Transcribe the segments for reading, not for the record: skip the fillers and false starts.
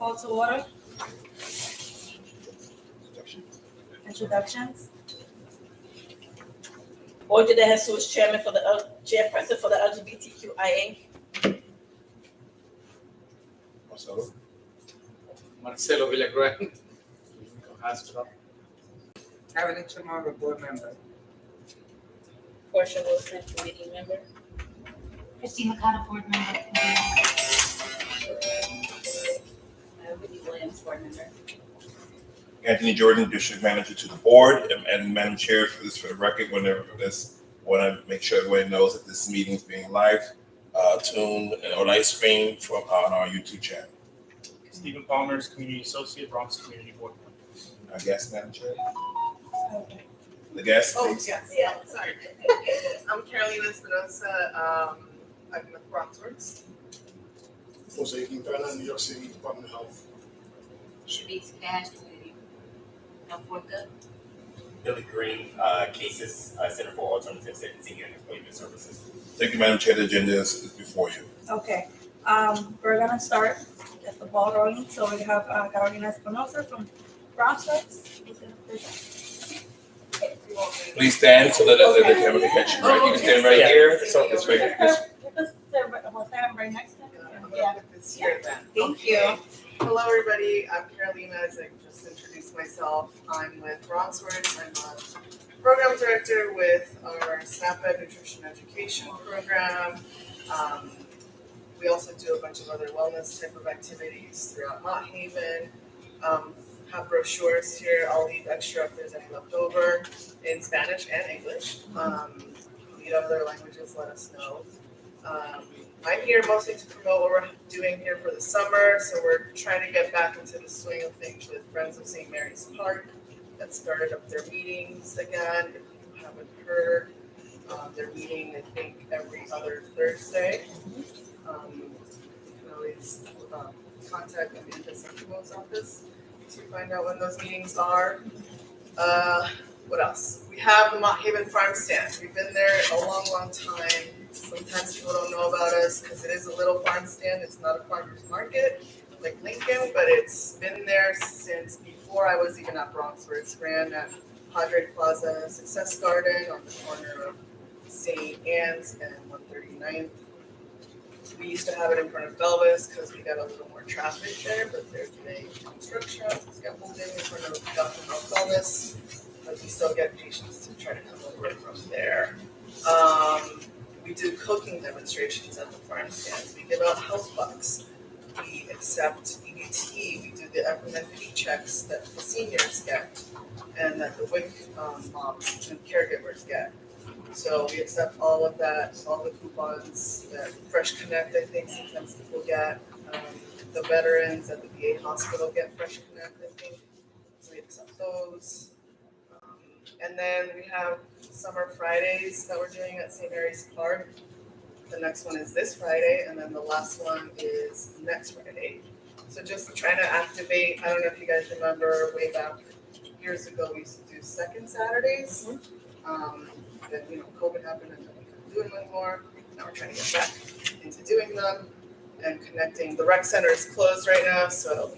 Call to order. Introductions. Oye de Jesus, chairperson for the LGBTQIA. Marcelo Villagrán. Evelyn Chamorro, board member. Portia Wilson, committee member. Christina Cotta, board member. Whitney Williams, board member. Anthony Jordan, district manager to the board, and Madam Chair, for the record, whenever this, I want to make sure everybody knows that this meeting is being live tuned or live streamed on our YouTube channel. Stephen Palmer's community associate, Bronx Community Board. I guess, Madam Chair. The guest, Oh, please. yes, yeah, sorry. I'm Carolina Espinosa, I'm with Bronx. Jose Quintana, New York City Department of Health. Sharice Cash, committee. Health worker. Billy Green, Cases Center for Alternative Sentencing and Employment Services. Thank you, Madam Chair. The agenda is before you. Okay, we're gonna start, get the ball rolling. So we have Carolina Espinosa from Bronx. Please stand so that the camera can catch you. Right, you can stand right here. So it's right here. We'll stand right next to him. I'm Yeah. gonna put this here then. Thank you. Hello, everybody. I'm Carolina, as I just introduced myself. I'm with Bronxworth. I'm a program director with our SNAP-Ed Nutrition Education Program. We also do a bunch of other wellness type of activities throughout Mott Haven. Have brochures here. I'll leave extra if there's any left over in Spanish and English. Need other languages, let us know. I'm here mostly to promote what we're doing here for the summer. So we're trying to get back into the swing of things with Friends of St. Mary's Park that started up their meetings again. If you haven't heard, they're meeting, I think, every other Thursday. You can always contact Amanda Santiago's office to find out when those meetings are. What else? We have the Mott Haven Farm Stand. We've been there a long, long time. Sometimes people don't know about us because it is a little farm stand. It's not a farmer's market like Lincoln, but it's been there since before I was even at Bronx, where it's ran at Padre Plaza Success Garden on the corner of St. Anne's and 139th. We used to have it in front of Belvis because we got a little more traffic there, but they're doing construction, scaffolding in front of Dr. Belvis, but we still get patients to try to come over from there. We do cooking demonstrations at the farm stands. We give out health bucks. We accept EBT. We do the FMNP checks that the seniors get and that the WIC moms and caregivers get. So we accept all of that, all the coupons that Fresh Connect, I think sometimes people get. The veterans at the VA hospital get Fresh Connect, I think. So we accept those. And then we have summer Fridays that we're doing at St. Mary's Park. The next one is this Friday, and then the last one is next Friday. So just trying to activate, I don't know if you guys remember way back years ago, we used to do second Saturdays. Then, COVID happened and then we couldn't do them anymore. Now we're trying to get back into doing them and connecting. The rec center is closed right now, so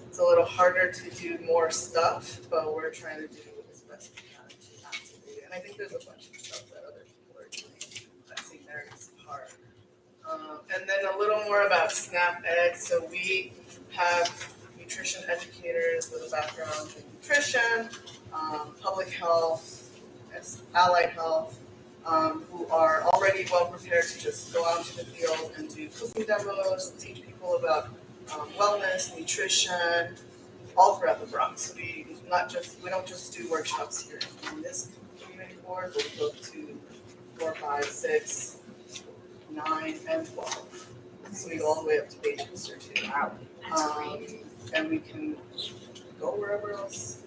it's a little harder to do more stuff, but we're trying to do as best we can to activate it. And I think there's a bunch of stuff that other people are doing at St. Mary's Park. And then a little more about SNAP-Ed. So we have nutrition educators with a background in nutrition, public health, allied health, who are already well prepared to just go out to the field and do cooking demos, teach people about wellness, nutrition, all throughout the Bronx. We don't just do workshops here in this community board, but we go to 4, 5, 6, 9, and 12. So we go all the way up to Beachminster too. And we can go wherever else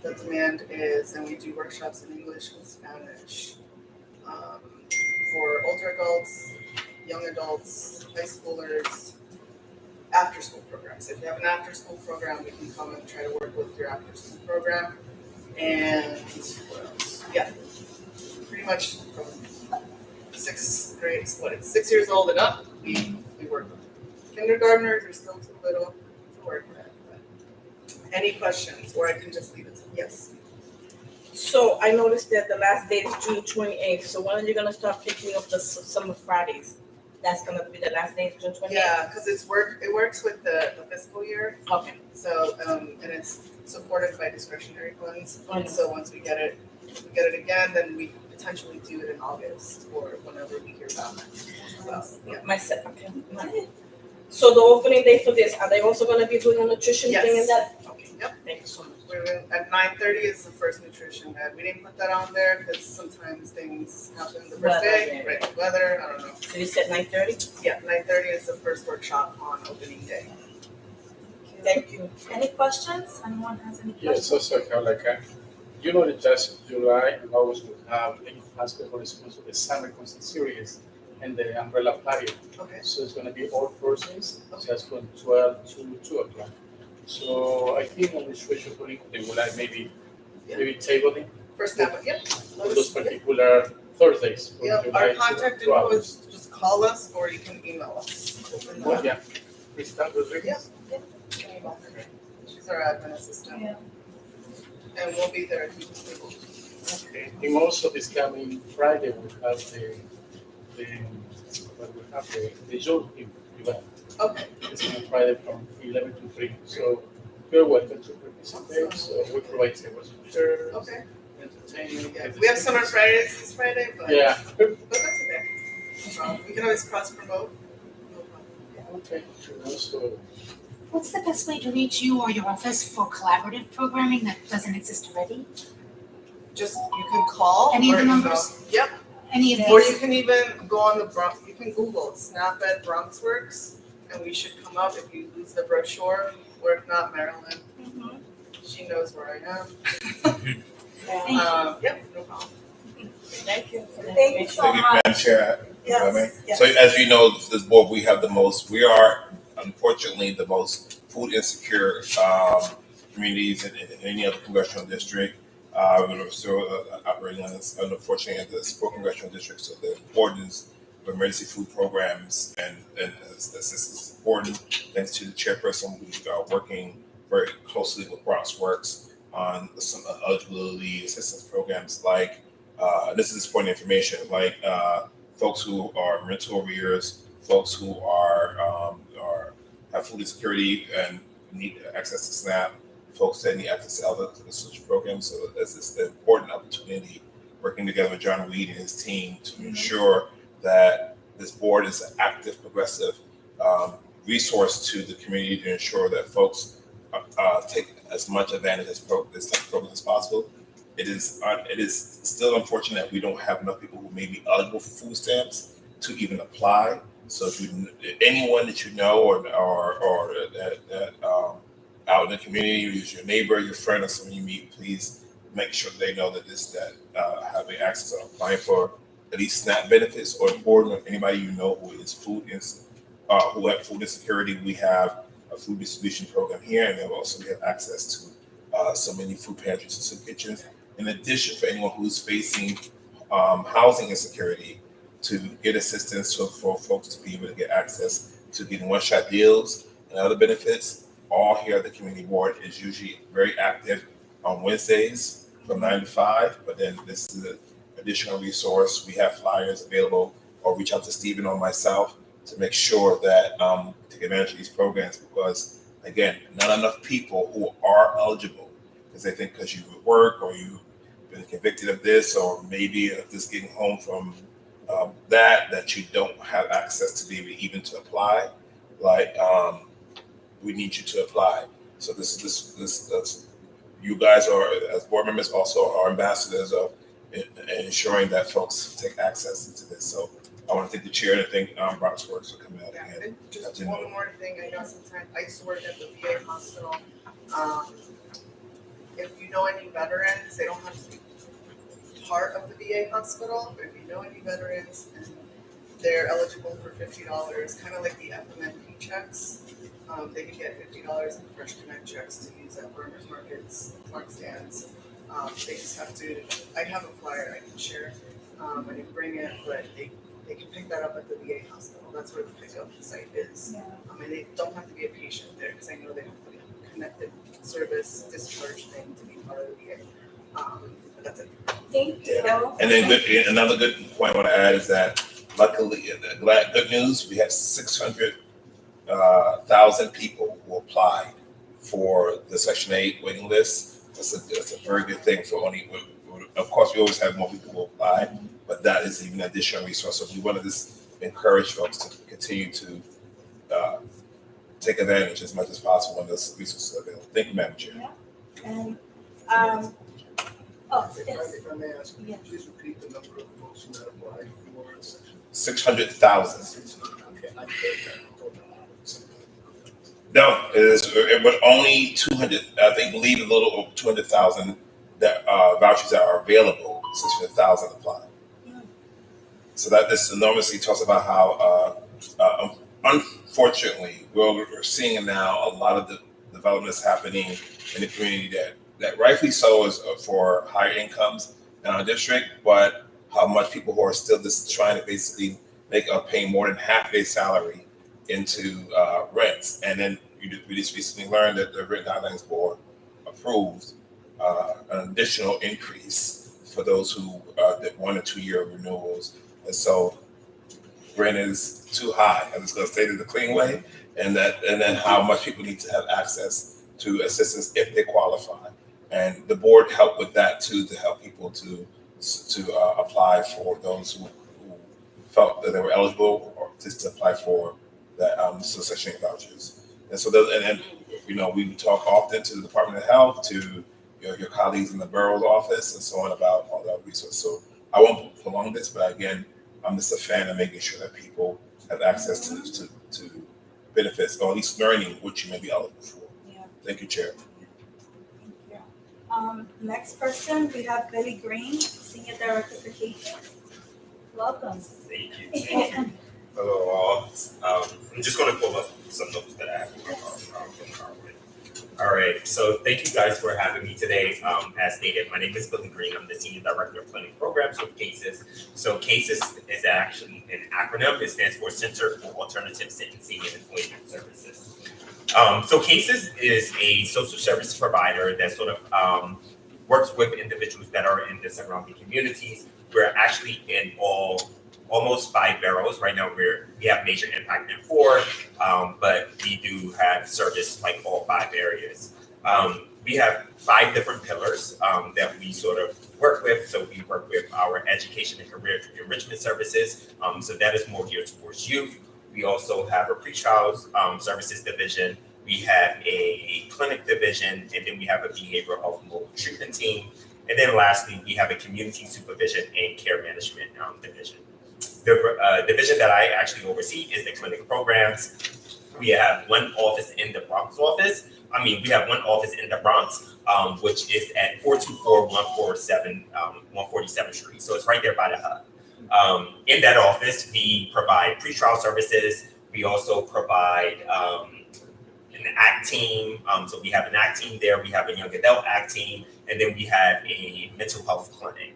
the demand is, and we do workshops in English and Spanish for older adults, young adults, high schoolers, after school programs. If you have an after school program, we can come and try to work with your after school program. And what else? Yeah, pretty much from 6th grade, 6 years old and up, we work with kindergartners. They're still too little to work any questions, or I can just leave it to, yes. So I noticed that the last date is June 28th, so when are you gonna start picking up the summer Fridays? That's gonna be the last day, June 28th? Yeah, because it works with the fiscal year, Okay. so, and it's supported by discretionary funds. Okay. So once we get it again, then we potentially do it in August or whenever we hear about it. Yeah. Okay. So the opening day for this, are they also gonna be doing a nutrition thing in Yes. that? Okay. Yep. Thank you so much. At 9:30 is the first nutrition that we didn't put that on there because sometimes things happen the first day, Weather, right? Weather, I don't know. So you said 9:30? Yeah, 9:30 is the first workshop on opening day. Thank you. Any questions? Anyone has any questions? Yes, also you know that just July and August will have in basketball response to the summer concert series and the umbrella party. Okay. So it's gonna be all persons, just from 12 to 2 o'clock. So I think administration putting they will like maybe tabling First time, yep. on those particular Thursdays. from Yep, July our to contact 2 info hours. is just call us or you can email us. Well, yeah. Crystal Rodriguez? She's our admin assistant. Yeah. And we'll be there if you can. Okay. And also this coming Friday we have the Zoom event. Okay. It's coming Friday from 11 to 3. So you're welcome to participate. So we provide tables and chairs, Okay. entertainment. Yeah, we have summer Fridays this Friday, but Yeah. but that's okay. No problem. We can always cross promote. No problem. Okay. And also, What's the best way to reach you or your office for collaborative programming that doesn't exist already? Just you can call Any of or the email. numbers? Yep. Any of Or these? you can even go on the Bronx. You can Google SnapEd Bronx Works, and we should come up if you lose the brochure, or if not, Marilyn. She knows where I am. Yep, no problem. Thank you. Thank you so Thank you, much. Madam Chair. if I may. Yes, yes. So as you know, this board, we are unfortunately the most food insecure communities in any other congressional district. We're still operating on this, unfortunately, in the 4 congressional districts. So the importance of emergency food programs and assistance is important. Thanks to the chairperson, we are working very closely with Bronx Works on some eligibility assistance programs like, this is important information, like folks who are rental arrears, folks who have food insecurity and need access to SNAP, folks that need access to other social programs. So this is an important opportunity working together with John Reed and his team to ensure that this board is an active, progressive resource to the community to ensure that folks take as much advantage of this type of program as possible. It is still unfortunate that we don't have enough people who may be eligible for food stamps to even apply. So if anyone that you know or that out in the community, use your neighbor, your friend, or someone you meet, please make sure they know that having access or applying for at least SNAP benefits or important. Or anybody you know who is who have food insecurity, we have a food distribution program here, and then also we have access to so many food pantries and soup kitchens. In addition, for anyone who's facing housing insecurity, to get assistance for folks to be able to get access to getting one-shot deals and other benefits. All here at the community board is usually very active on Wednesdays from 9 to 5, but then this is an additional resource. We have flyers available, or reach out to Stephen or myself to make sure that take advantage of these programs, because again, not enough people who are eligible, because they think because you work or you've been convicted of this, or maybe just getting home from that you don't have access to be able even to apply. Like we need you to apply. So this you guys are, as board members, also are ambassadors of ensuring that folks take access into this. So I want to thank the chair and thank Bronx Works for coming out Yeah, again. and just one more thing, I know sometimes I used to work at the VA hospital. If you know any veterans, they don't have to be part of the VA hospital, but if you know any veterans and they're eligible for $50, kind of like the FMNP checks, they can get $50 in Fresh Connect checks to use at farmers markets, farm stands. They just have to, I have a flyer I can share, I didn't bring it, but they can pick that up at the VA hospital. That's where the pickup site is. Yeah. And they don't have to be a patient there, because I know they have to be connected service discharge thing to be part of the year. That's it. Thank you. And then another good point I want to add is that luckily, good news, we have 600,000 people who applied for the Section 8 waiting list. That's a very good thing for only, of course, we always have more people who apply, but that is even an additional resource. So we want to just encourage folks to continue to take advantage as much as possible when those resources are available. Thank you, Madam Chair. And, yes. If I may ask, Yeah. please repeat the number of folks who have applied for section 600,000. 600. Okay, I heard that. Hold on. No, it was only 200. I think believe a little over 200,000 that vouchers that are available. 600,000 applied. So that this enormously talks about how, unfortunately, we're seeing now a lot of the developments happening in the community that rightfully so is for higher incomes in our district, but how much people who are still just trying to basically paying more than half their salary into rents. And then we just recently learned that the Rent Guidelines Board approved an additional increase for those who did 1 or 2 year renewals. And so rent is too high. I'm just going to say it the clean way, and then how much people need to have access to assistance if they qualify. And the board helped with that too, to help people to apply for those who felt that they were eligible or just to apply for that Section 8 vouchers. And so we talk often to the Department of Health, to your colleagues in the borough's office, and so on about all that resource. So I won't prolong this, but again, I'm just a fan of making sure that people have access to benefits, or at least learning what you may be eligible for. Yeah. Thank you, Chair. Thank you. Next person, we have Billy Green, Senior Director for Cases. Welcome. Thank you. Hello all. I'm just going to pull up some notes that I have from PowerPoint. All right, so thank you guys for having me today. As stated, my name is Billy Green. I'm the Senior Director of Clinic Programs with CASES. So CASES is actually an acronym. It stands for Center for Alternative Sentencing and Employment Services. So CASES is a social service provider that sort of works with individuals that are in the surrounding communities. We're actually in almost 5 boroughs. Right now we have major impact in 4, but we do have service like all 5 areas. We have 5 different pillars that we sort of work with. So we work with our education and career enrichment services. So that is more geared towards youth. We also have a pretrial services division. We have a clinic division, and then we have a behavioral health mobile treatment team. And then lastly, we have a community supervision and care management division. The division that I actually oversee is the clinic programs. We have one office in the Bronx office. We have one office in the Bronx, which is at 424 147th Street. So it's right there by the hub. In that office, we provide pretrial services. We also provide an ACT team. So we have an ACT team there. We have a young adult ACT team. And then we have a mental health clinic.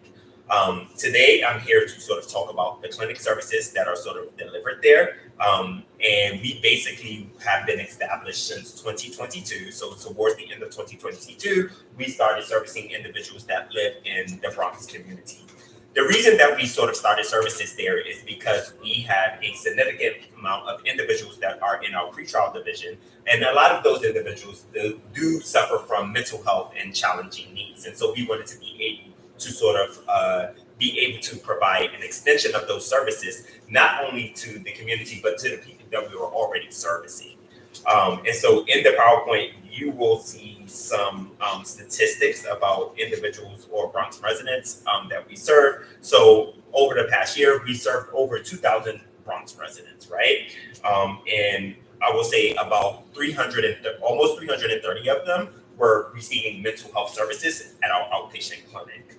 Today, I'm here to sort of talk about the clinic services that are sort of delivered there. And we basically have been established since 2022. So towards the end of 2022, we started servicing individuals that live in the Bronx community. The reason that we sort of started services there is because we have a significant amount of individuals that are in our pretrial division. And a lot of those individuals do suffer from mental health and challenging needs. And so we wanted to be able to sort of be able to provide an extension of those services, not only to the community, but to the people that we were already servicing. And so in the PowerPoint, you will see some statistics about individuals or Bronx residents that we serve. So over the past year, we served over 2,000 Bronx residents, right? And I will say about almost 330 of them were receiving mental health services at our outpatient clinic.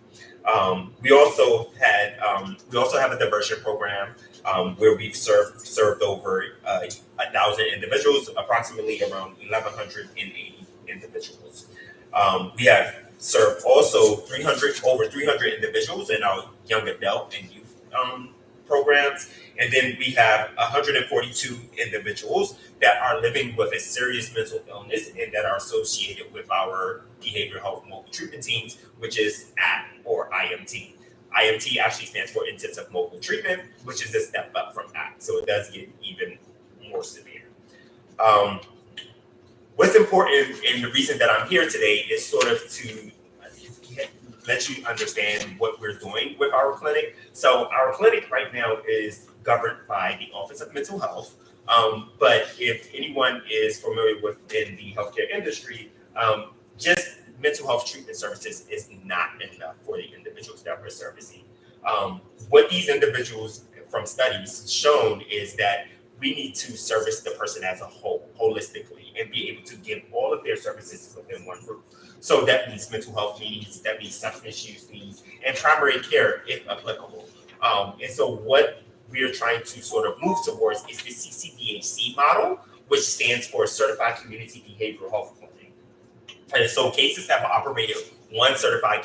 We also have a diversion program where we've served over 1,000 individuals, approximately around 1,180 individuals. We have served also over 300 individuals in our young adult and youth programs. And then we have 142 individuals that are living with a serious mental illness and that are associated with our behavioral health mobile treatment teams, which is ACT or IMT. IMT actually stands for Intensive Mobile Treatment, which is a step up from ACT. So it does get even more severe. What's important, and the reason that I'm here today is sort of to let you understand what we're doing with our clinic. So our clinic right now is governed by the Office of Mental Health. But if anyone is familiar within the healthcare industry, just mental health treatment services is not enough for the individuals that we're servicing. What these individuals from studies shown is that we need to service the person as a whole, holistically, and be able to give all of their services within one roof. So that means mental health needs, that means substance use needs, and primary care if applicable. And so what we're trying to sort of move towards is the CCBHC model, which stands for Certified Community Behavioral Health Clinic. And so cases have operated one certified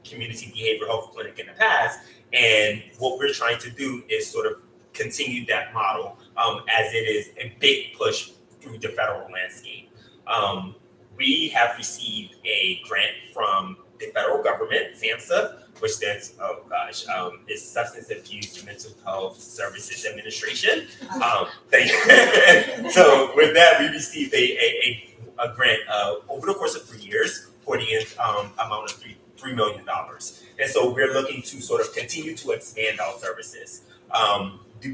community behavioral health clinic in the past, and what we're trying to do is sort of continue that model as it is a big push through the federal landscape. We have received a grant from the federal government, SAMHSA, which stands, is Substance Abuse Mental Health Services Administration. So with that, we received a grant over the course of 3 years for the amount of $3 million. And so we're looking to sort of continue to expand our services.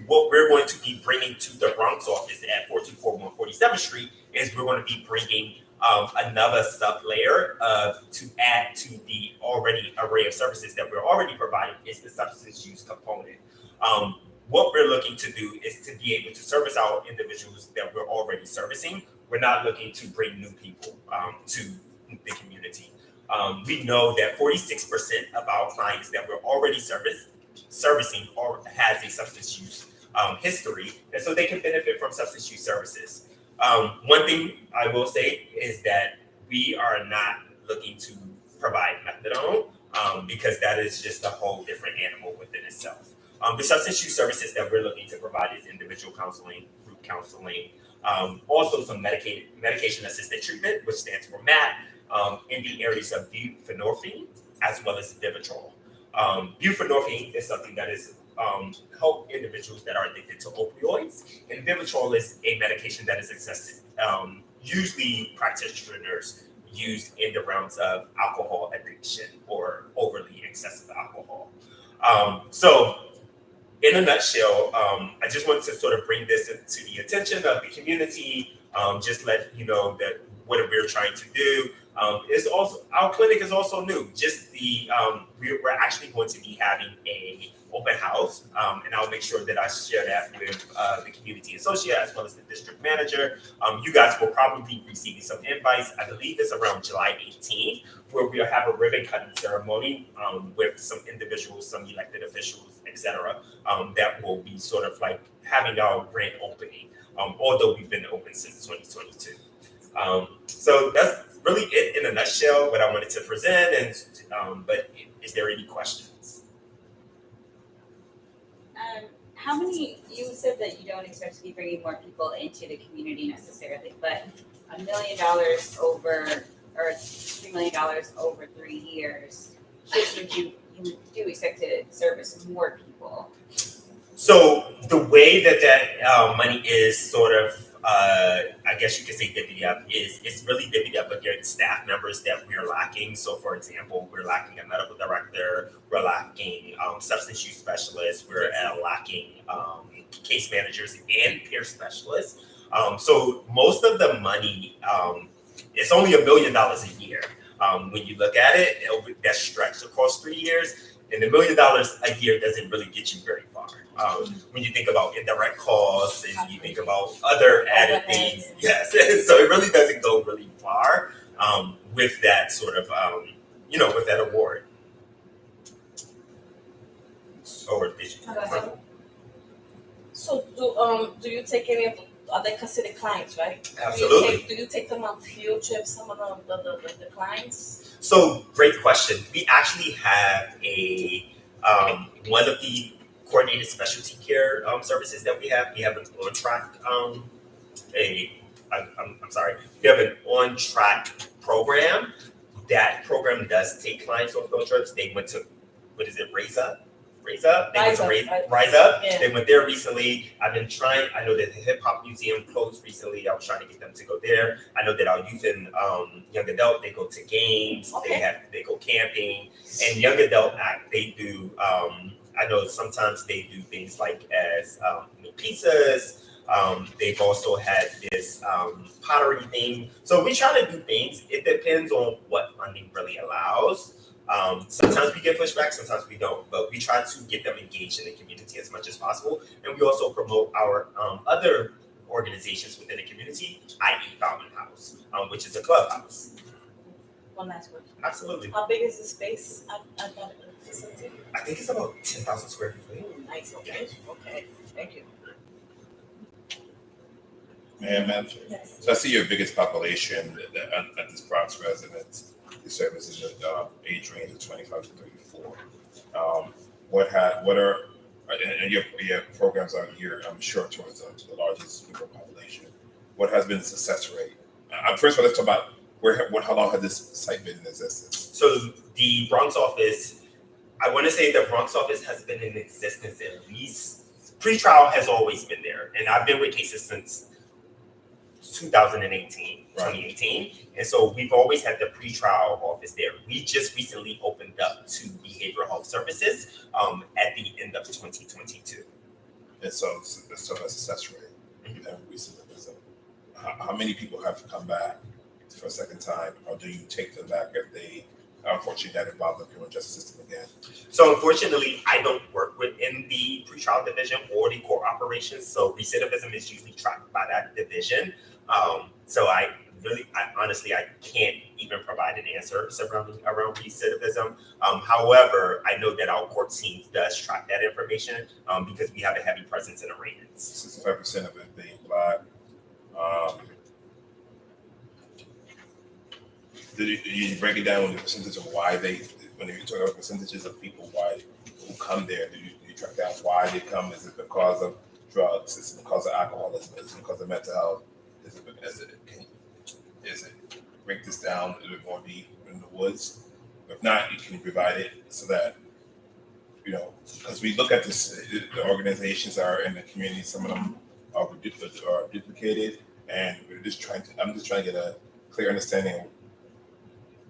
What we're going to be bringing to the Bronx office at 4241 47th Street is we're going to be bringing another sub-layer to add to the already array of services that we're already providing is the substance use component. What we're looking to do is to be able to service our individuals that we're already servicing. We're not looking to bring new people to the community. We know that 46% of our clients that we're already servicing or has a substance use history, and so they can benefit from substance use services. One thing I will say is that we are not looking to provide methadone because that is just a whole different animal within itself. The substance use services that we're looking to provide is individual counseling, group counseling, also some medication-assisted treatment, which stands for MAT, in the areas of buprenorphine as well as Vivitrol. Buprenorphine is something that is help individuals that are addicted to opioids, and Vivitrol is a medication that is accessed, usually practitioners use in the realms of alcohol addiction or overly excessive alcohol. So in a nutshell, I just wanted to sort of bring this to the attention of the community, just let you know that what we're trying to do is also, our clinic is also new. Just we're actually going to be having a open house, and I'll make sure that I share that with the community associate as well as the district manager. You guys will probably be receiving some invites. I believe it's around July 18th, where we'll have a ribbon cutting ceremony with some individuals, some elected officials, etc. That will be sort of like having our grand opening, although we've been open since 2022. So that's really it in a nutshell, what I wanted to present. And but is there any questions? How many, you said that you don't expect to be bringing more people into the community necessarily, but $1 million over, or $3 million over 3 years, shows you do expect to service more people. So the way that money is sort of, I guess you could say divvied up, is it's really divvied up against staff members that we're lacking. So for example, we're lacking a medical director, we're lacking substance use specialists, we're lacking case managers and peer specialists. So most of the money, it's only $1 million a year. When you look at it, that's stretched across 3 years, and $1 million a year doesn't really get you very far. When you think about indirect costs and you think about other added things, yes. So it really doesn't go really far with that sort of, with that award. Or So do you take any of the, are they considered clients, right? Absolutely. Do you take them on field trips, some of the clients? So great question. We actually have one of the coordinated specialty care services that we have. We have an on-track, I'm sorry, we have an on-track program. That program does take clients on field trips. They went to, what is it, Raise Up? Rise Up. They went to Rise Up. Yeah. They went there recently. I've been trying. I know that the Hip Hop Museum closed recently. I was trying to get them to go there. I know that our youth and young adult, they go to games. Okay. They go camping. And young adult act, they do. I know sometimes they do things like as pizzas. They've also had this pottery thing. So we try to do things. It depends on what funding really allows. Sometimes we get pushback, sometimes we don't, but we try to get them engaged in the community as much as possible. And we also promote our other organizations within the community, i.e. Fountain House, which is a clubhouse. One last question. Absolutely. How big is the space at that facility? I think it's about 10,000 square feet. Nice, okay, okay, thank you. Ma'am, Yes. so I see your biggest population at this Bronx residence. The services age range of 25 to 34. What are and your programs out here? I'm sure towards the largest group of population. What has been the success rate? First of all, let's talk about how long has this site been in existence? So the Bronx office, I want to say the Bronx office has been in existence at least, pre-trial has always been there. And I've been with cases since 2018. And so we've always had the pre-trial office there. We just recently opened up to behavioral health services at the end of 2022. And so that's a success rate. How many people have come back for a second time, or do you take them back if they unfortunately got involved in the criminal justice system again? So unfortunately, I don't work within the pretrial division or the court operations. So recidivism is usually tracked by that division. So I honestly, I can't even provide an answer surrounding around recidivism. However, I know that our court team does track that information because we have a heavy presence in arraignments. 65% of it being Black. Did you break it down with the percentage of why when you talk about percentages of people who come there, do you track down why they come? Is it because of drugs? Is it because of alcoholism? Is it because of mental health? Is it break this down a little bit more deep in the woods? If not, you can provide it so that, because we look at this, the organizations are in the community, some of them are duplicated, and I'm just trying to get a clear understanding of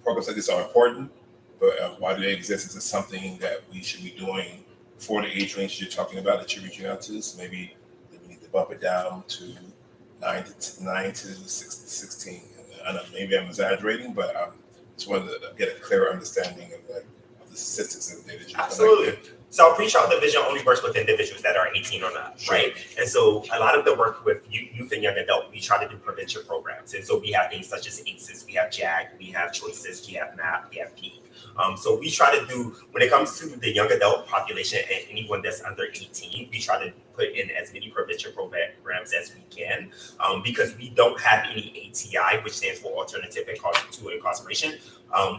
programs like this are important, but why do they exist? Is it something that we should be doing for the age range you're talking about that you're reaching out to? So maybe we need to bump it down to 9 to 16. I know maybe I'm exaggerating, but I just wanted to get a clearer understanding of the statistics and the data. Absolutely. So our pretrial division only works with individuals that are 18 or not, right? And so a lot of the work with youth and young adult, we try to do prevention programs. And so we have things such as ACEs, we have JAG, we have Choices, we have MAP, we have PEAK. So we try to do, when it comes to the young adult population and anyone that's under 18, we try to put in as many prevention programs as we can because we don't have any ATI, which stands for Alternative to Incarceration.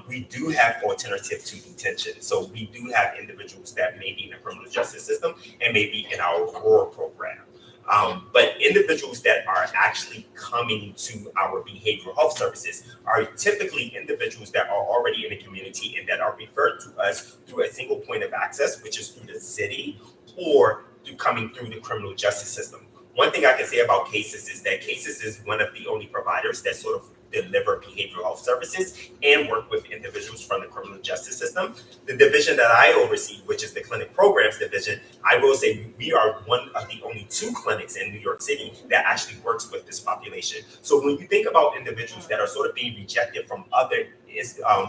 We do have alternative to detention. So we do have individuals that may be in the criminal justice system and may be in our ROAR program. But individuals that are actually coming to our behavioral health services are typically individuals that are already in the community and that are referred to us through a single point of access, which is through the city or coming through the criminal justice system. One thing I can say about Cases is that Cases is one of the only providers that sort of deliver behavioral health services and work with individuals from the criminal justice system. The division that I oversee, which is the clinic programs division, I will say we are one of the only 2 clinics in New York City that actually works with this population. So when you think about individuals that are sort of being rejected from other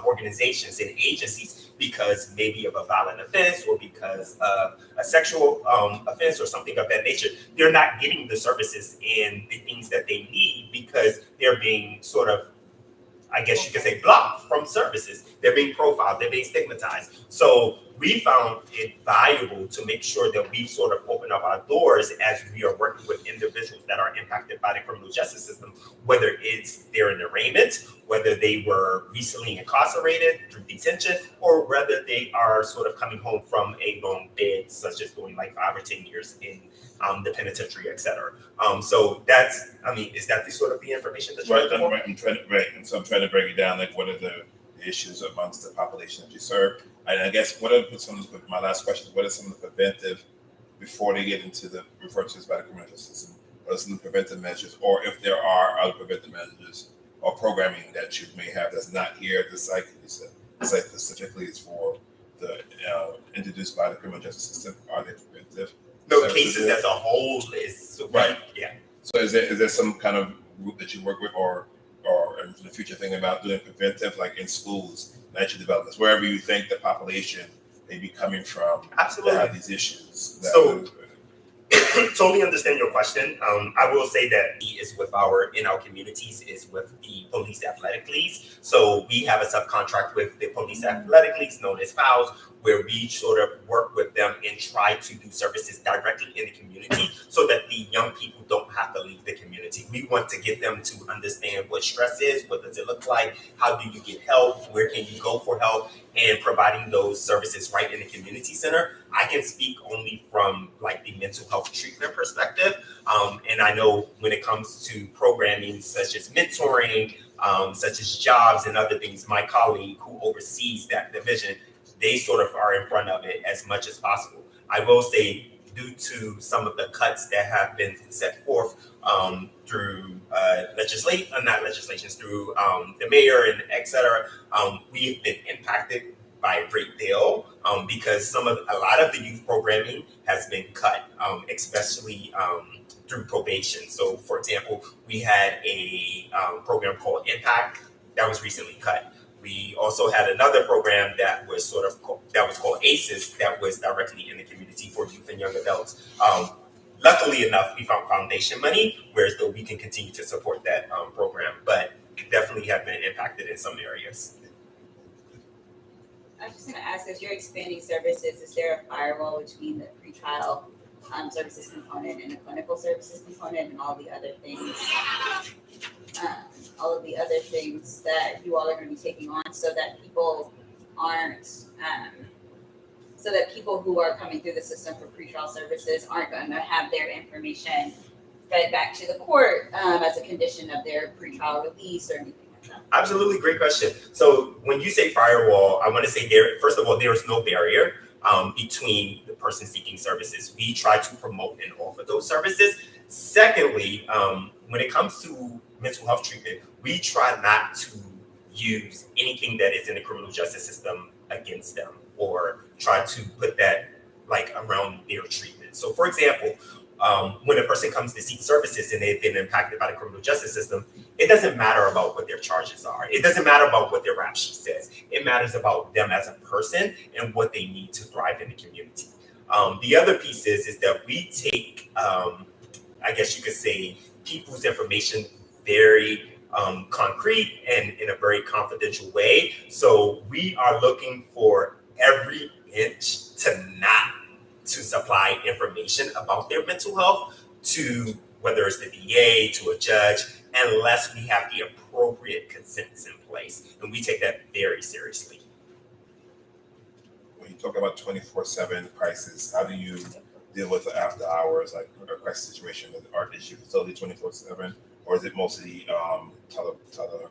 organizations and agencies because maybe of a violent offense or because of a sexual offense or something of that nature, they're not getting the services and the things that they need because they're being sort of, I guess you could say, blocked from services. They're being profiled, they're being stigmatized. So we found it valuable to make sure that we sort of open up our doors as we are working with individuals that are impacted by the criminal justice system, whether it's they're in arraignment, whether they were recently incarcerated through detention, or whether they are sort of coming home from a long bid, such as doing like 5 or 10 years in the penitentiary, et cetera. So that's, I mean, is that the sort of the information that you're Right, looking for? and so I'm trying to break it down, like what are the issues amongst the population that you serve? And I guess what are some of my last question is, what are some of the preventive, before they get into the referred to as by the criminal justice system, what are some of the preventive measures, or if there are other preventive measures or programming that you may have that's not here at the site? You said the site specifically is for the introduced by the criminal justice system. Are they preventive? No, cases as a whole is Right. Yeah. So is there some kind of group that you work with, or in the future thinking about doing preventive, like in schools, nature developments, wherever you think the population may be coming from Absolutely. that have these issues? So totally understand your question. I will say that is with in our communities is with the police athletic leagues. So we have a subcontract with the police athletic leagues known as POWs, where we sort of work with them and try to do services directly in the community so that the young people don't have to leave the community. We want to get them to understand what stress is, what does it look like, how do you get help, where can you go for help, and providing those services right in the community center. I can speak only from like the mental health treatment perspective. And I know when it comes to programming such as mentoring, such as jobs and other things, my colleague who oversees that division, they sort of are in front of it as much as possible. I will say, due to some of the cuts that have been set forth through through the mayor and et cetera, we've been impacted by a great deal because a lot of the youth programming has been cut, especially through probation. So, for example, we had a program called Impact that was recently cut. We also had another program that was called ACES that was directly in the community for youth and young adults. Luckily enough, we found foundation money, whereas though we can continue to support that program, but definitely have been impacted in some areas. I was just going to ask, as you're expanding services, is there a firewall between the pretrial services component and the clinical services component and all the other things? All of the other things that you all are going to be taking on, so that people aren't, so that people who are coming through the system for pretrial services aren't going to have their information fed back to the court as a condition of their pretrial release or anything like that. Absolutely, great question. So when you say firewall, I want to say first of all, there is no barrier between the person seeking services. We try to promote and offer those services. Secondly, when it comes to mental health treatment, we try not to use anything that is in the criminal justice system against them or try to put that like around their treatment. So for example, when a person comes to seek services and they've been impacted by the criminal justice system, it doesn't matter about what their charges are. It doesn't matter about what their rap sheet says. It matters about them as a person and what they need to thrive in the community. The other piece is that we take, I guess you could say, people's information very concrete and in a very confidential way. So we are looking for every inch to supply information about their mental health to whether it's the DA, to a judge, unless we have the appropriate consents in place. And we take that very seriously. When you talk about 24/7 crisis, how do you deal with the after hours, like a crisis situation? Is your facility 24/7, or is it mostly tele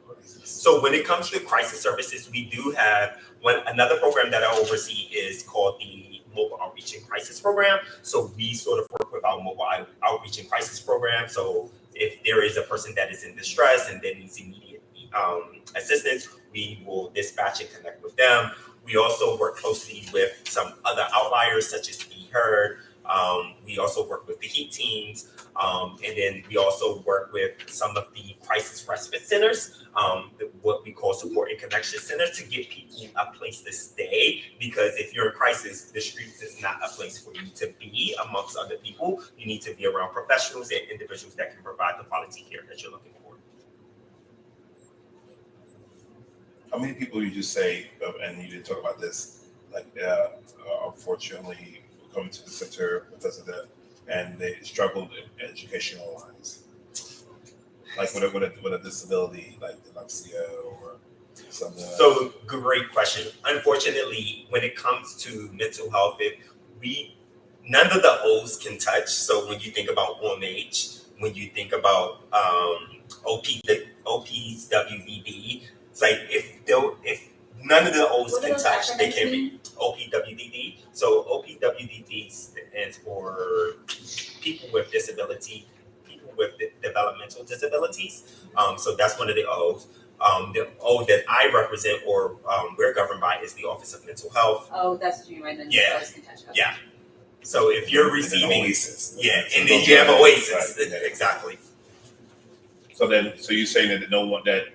crisis? So when it comes to crisis services, we do have another program that I oversee is called the Mobile Outreach and Crisis Program. So we sort of work with our Mobile Outreach and Crisis Program. So if there is a person that is in distress and that needs immediate assistance, we will dispatch and connect with them. We also work closely with some other outliers such as Be Heard. We also work with the HEAT teams. And then we also work with some of the crisis respite centers, what we call support and connection centers, to give people a place to stay. Because if you're in crisis, the streets is not a place for you to be amongst other people. You need to be around professionals and individuals that can provide the quality care that you're looking for. How many people you just say, and you did talk about this, unfortunately coming to the center because of that, and they struggled in educational lines, like with a disability like dyslexia or something. So great question. Unfortunately, when it comes to mental health, none of the O's can touch. So when you think about OMH, when you think about OPs, WVD, it's like if none of the O's What do can those touch, they acronyms can mean? be OPWDD. So OPWDD stands for people with disability, people with developmental disabilities. So that's one of the O's. The O that I represent or we're governed by is the Office of Mental Health. Oh, that's what you mean, right? Then Yeah. those can touch. Okay. Yeah. So if you're And then receiving, Oasis. yeah, So and then those you have are- Oasis, right, yeah. exactly. So you're saying that no one that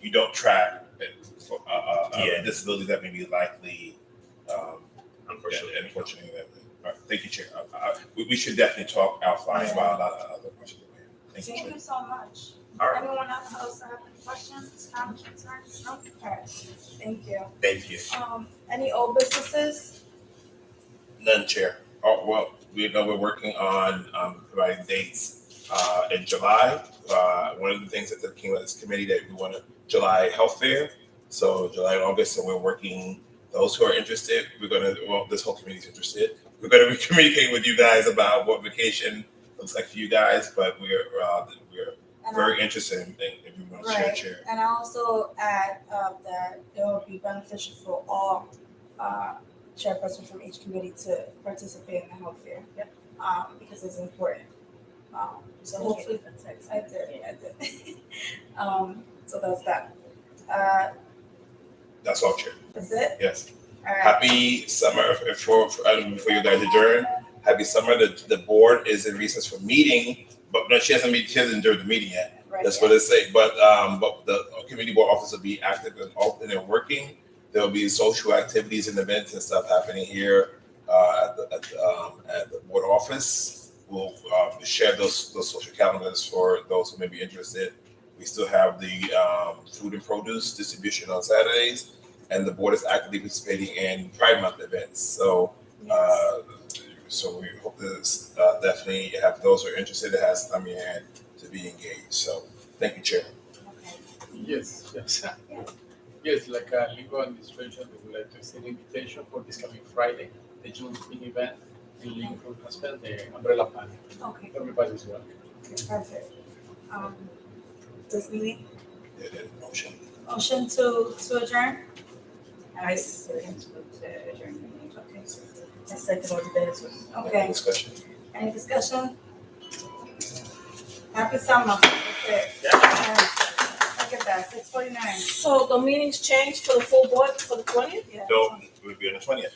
you don't track for Yeah. disabilities that may be likely. Unfortunately. Unfortunately, all right, thank you, Chair. We should definitely talk offline about a lot of other questions. Thank you, Thank Chair. you so much. All right. Anyone else have any questions, comments, concerns? No? All right, thank you. Thank you. Any old businesses? None, Chair. Oh, well, we know we're working on providing dates in July. One of the things that came out of this committee that we want a July health fair. So July and August, so we're working, those who are interested, this whole committee is interested. We're gonna be communicating with you guys about what vacation looks like for you guys, but we're very interested in if you want to share, Right. Chair. And I also add that it will be beneficial for all chairpersons from each committee to participate in the health fair. Yep. Because it's important. So hopefully that's it. I did. So that's that. That's all, Chair. That's it? Yes. All right. Happy summer. Before you guys adjourn, happy summer. The board is in recess for meeting, but no, she hasn't adjourned the meeting yet. Right, That's yeah. what it say. But the committee board office will be active and open and working. There'll be social activities and events and stuff happening here at the board office. We'll share those social calendars for those who may be interested. We still have the food and produce distribution on Saturdays, and the board is actively participating in Pride Month events. So, so we hope this definitely have those who are interested to have some in hand to be engaged. So, thank you, Chair. Yes. Yes, like legal administration, we would like to extend an invitation for this coming Friday, the June event in Lincoln Hospital, the umbrella panel. Okay, Everybody's welcome. perfect. This meeting, Motion. to adjourn? I second to adjourn the meeting. Okay. I second what the days was. Okay, Discussion. any discussion? Happy summer. That's it. All right. Look at that, 6:49. So the meetings changed for the full board for the 20th? Yeah. So, we'll be on the 20th.